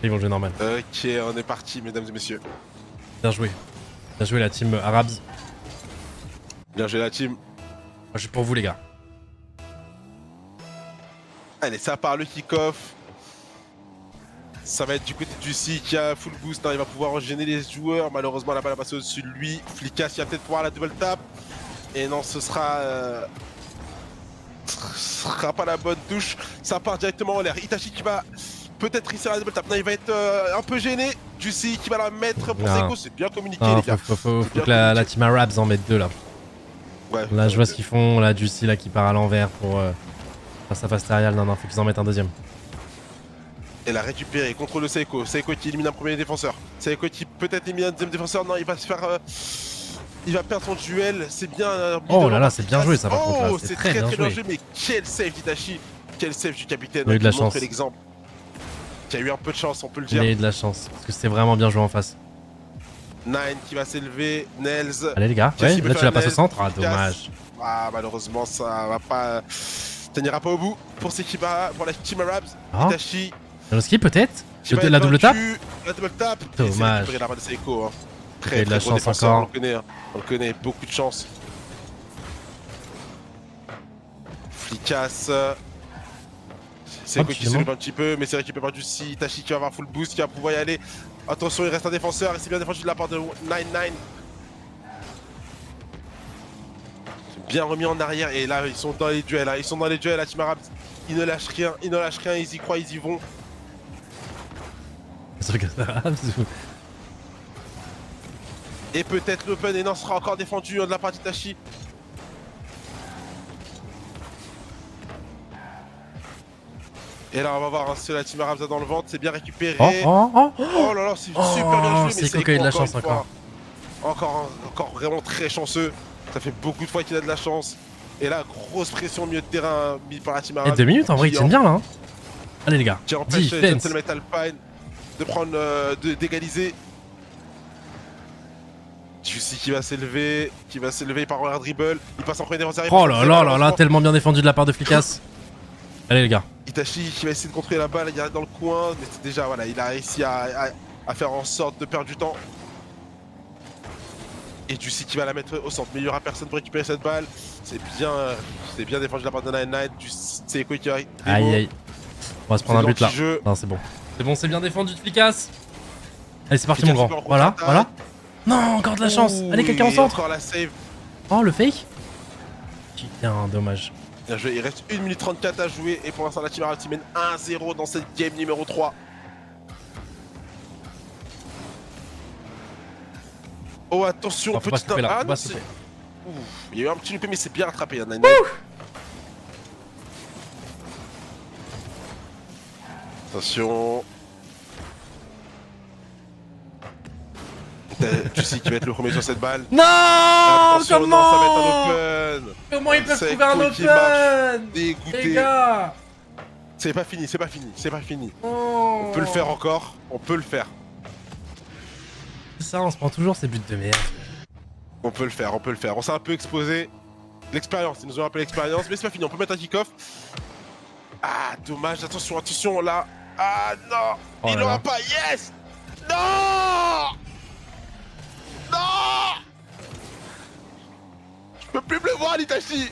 Ils vont jouer normal. Ok, on est parti, mesdames et messieurs. Bien joué. Bien joué la team Arabs. Bien joué la team. Moi je suis pour vous les gars. Allez, ça part le kick-off. Ça va être du côté du C qui a full boost. Hein. Il va pouvoir enchaîner les joueurs. Malheureusement, la balle a passé au-dessus de lui. Flickas, il va peut-être pouvoir la double tap. Et non, ce sera pas la bonne touche. Ça part directement en l'air. Itachi qui va peut-être risser la double tap. Non, il va être un peu gêné. Juicy qui va la mettre pour Non. Seiko. C'est bien communiqué, Non, les gars. faut que la team Arabs en mette deux là. Ouais, Là je vois ce qu'ils font, là Juicy là qui part à l'envers pour face à face Terial. Non, faut qu'ils en mettent un deuxième. Elle a récupéré, contrôle de Seiko. Seiko qui élimine un premier défenseur. Seiko qui peut-être élimine un deuxième défenseur. Non, il va se faire. Il va perdre son duel. C'est bien. Oh là là, c'est bien joué ça par contre là. Oh, C'est très très bien bien joué. joué. Mais quel save d'Itachi. Quel save du capitaine. Il a eu de la qui montre chance. l'exemple. Qui a eu un peu de chance, on peut le Il dire. a eu de la chance parce que c'était vraiment bien joué en face. Nine qui va s'élever. Nels. Allez les gars, Qu'est-ce ouais, qu'il là peut tu la faire, passes au Nels? centre. Ah Efficace. dommage. Ah, malheureusement, ça va pas. Ça n'ira pas au bout pour Sekibara, pour la Team Arabs. Ah. Itachi. Janoski peut-être. qui va La être double tape. vaincu. La double tape. Dommage. Et c'est récupéré la balle de Seiko. Hein. Il y Très a de la gros chance défenseur, encore. on le connaît. Hein. On le connaît, beaucoup de chance. Flickas. Seiko qui se lève un petit peu, mais c'est récupéré par du C. Itachi qui va avoir full boost, qui va pouvoir y aller. Attention, il reste un défenseur et c'est bien défendu de la part de 9-9. Bien remis en arrière et là ils sont dans les duels, hein. Ils sont dans les duels, la Team Arabs. Ils ne lâchent rien, ils y croient, ils y vont. Et peut-être l'open et non sera encore défendu de la part d'Itachi. Et là on va voir hein, si la Team Arabs a dans le ventre, c'est bien récupéré. Oh là là, c'est super bien joué, mais c'est Seiko a eu de la chance encore. Encore vraiment très chanceux. Ça fait beaucoup de fois qu'il a de la chance. Et là, grosse pression au milieu de terrain mis par la Team Arabs. Et 2 minutes en vrai, ils tiennent bien là. Hein. Allez les gars. Qui empêche Defense. Gentleman Alpine de prendre, d'égaliser. Juicy qui va s'élever, par un dribble. Il passe en premier défenseur. Oh là là là là, tellement bien défendu de la part de Flickas. Allez les gars. Itachi qui va essayer de contrôler la balle, il est dans le coin, mais c'est déjà, voilà, il a réussi à faire en sorte de perdre du temps. Et Juicy qui va la mettre au centre, mais il n'y aura personne pour récupérer cette balle. C'est bien défendu de la part de Nine. Seiko qui va. Aïe aïe. On va se prendre un but là. Jeu. Non, c'est bon. C'est bon, c'est bien défendu de Flickas. Allez, c'est parti Flickas mon grand. Voilà, voilà. Non, encore de la chance. Allez, quelqu'un au centre. Encore la save. Oh, le fake. Putain, dommage. Bien joué, il reste 1 minute 34 à jouer et pour l'instant la Team Arabs mène 1-0 dans cette game numéro 3. Oh attention, Oh, faut pas se couper là, faut pas se couper. Il y a eu un petit loupé mais c'est bien rattrapé. Hein, attention. Tu sais qui va être le premier sur cette balle. Non, attention, comment non, ça va être un open. Comment ils peuvent Seiko trouver un qui marche, open? dégoûté. Les gars. C'est pas fini, c'est pas fini, c'est pas fini. Oh. On peut le faire encore, on peut le faire. C'est ça, on se prend toujours ces buts de merde. On peut le faire, on peut le faire. On s'est un peu exposé. L'expérience, ils nous ont rappelé l'expérience, mais c'est pas fini. On peut mettre un kick-off. Ah, dommage, attention, attention, là. Ah, non. Oh Il là l'aura là. pas, yes. Non. Non. Je peux plus me le voir, l'Itachi.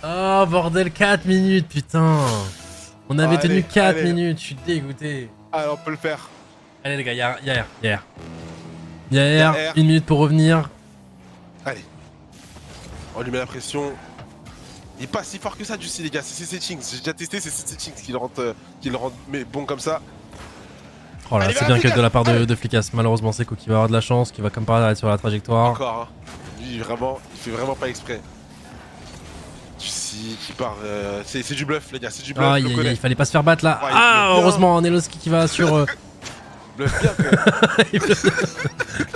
Oh bordel, 4 minutes, putain. On avait Allez, tenu 4 allez. minutes, je suis dégoûté. Allez, on peut le faire. Allez les gars, y'a R. Y a R. 1 minute pour revenir. Allez. On lui met la pression. Il est pas si fort que ça, Juicy, les gars. C'est ses settings. J'ai déjà testé, c'est ses settings qui le rendent mais bon comme ça. Oh là, Allez, c'est va, bien que Flicasse. de la part Allez. de Flicasse. Malheureusement, Seco qui va avoir de la chance, qui va comme par hasard être sur la trajectoire. Encore, hein. Lui, vraiment, il fait vraiment pas exprès. Juicy qui part. C'est du bluff, les gars. C'est du bluff. Ah, je le connais. il fallait pas se faire battre là. Ouais, il Ah, bluffe bien. heureusement, Neloski qui va sur. Bluff bien, quand même.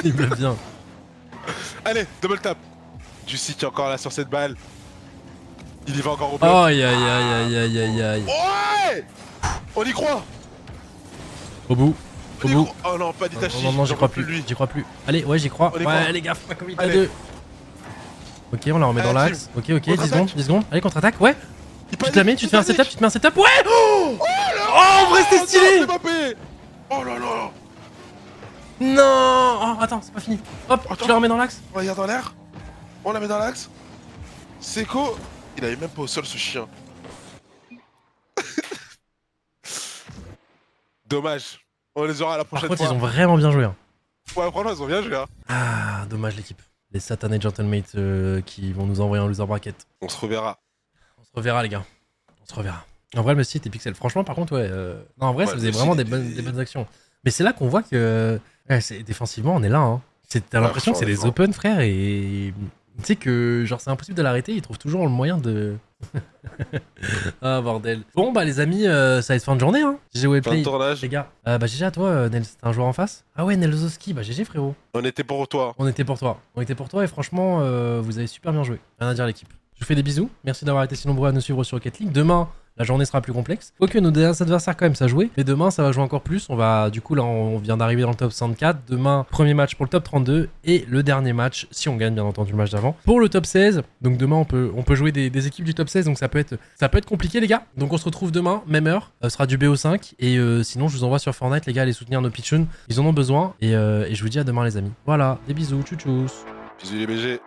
Il bluffe bien. Allez, double tap. Juicy qui est encore là sur cette balle. Il y va encore au bluff. Oh, aïe aïe aïe aïe aïe aïe. Ouais. On y croit. Au bout. On Au y bout. croit. Oh non, pas d'Itachi. Non, j'y J'en crois peux plus. lui. J'y crois plus. Allez, ouais, j'y crois. On y Ouais, croit. les gars, faut pas comme il à Allez. deux. Ok, on la remet dans Allez, l'axe. Ok, 10 Contre-attaque. secondes, 10 secondes. Allez, contre-attaque, ouais. Il Tu te la mets, tu te fais un panique. setup, tu te mets un setup. Ouais. Oh, Oh, en vrai, c'était stylé. non, Mbappé. Oh là là. Non. Oh, attends, c'est pas fini. Hop, Attends. tu la remets dans l'axe. On la garde dans l'air. On la met dans l'axe. Seco, il avait même pas au sol ce chien. Dommage. On les aura la Par prochaine contre, fois. ils ont vraiment bien joué. Hein. Ouais, franchement, ils ont bien joué. Hein. Ah, dommage l'équipe. Les satanés gentlemates qui vont nous envoyer en loser bracket. On se reverra. On se reverra, les gars. On se reverra. En vrai, le Messi était pixel. Franchement, par contre, ouais. Non, en vrai, Ouais, ça le faisait Messi, vraiment il des était- bonnes actions. Mais c'est là qu'on voit que. Ouais, défensivement, on est là. Hein. T'as l'impression que c'est des franchement. open, frère. Et. Tu sais que, genre, c'est impossible de l'arrêter. Il trouve toujours le moyen de. Ah, bordel. Bon, bah, les amis, ça va être fin de journée. Hein. GG Fin de Wayplay. tournage. Les gars. Bah, GG à toi, Nels. T'as un joueur en face? Ah, ouais, Nelzoski. Bah, GG, frérot. On était pour toi. On était pour toi. On était pour toi et franchement, vous avez super bien joué. Rien à dire l'équipe. Je vous fais des bisous. Merci d'avoir été si nombreux à nous suivre sur Rocket League. Demain, la journée sera plus complexe. Quoique nos derniers adversaires quand même ça jouait. Mais demain, ça va jouer encore plus. On va, du coup, là, on vient d'arriver dans le top 64. Demain, premier match pour le top 32 et le dernier match, si on gagne bien entendu le match d'avant, pour le top 16. Donc demain, on peut jouer des équipes du top 16. Donc ça peut être compliqué les gars. Donc on se retrouve demain, même heure. Ce sera du BO5 et sinon, je vous envoie sur Fortnite les gars, allez soutenir nos pitchouns. Ils en ont besoin et je vous dis à demain les amis. Voilà, des bisous, tchou tchous. Bisous les BG.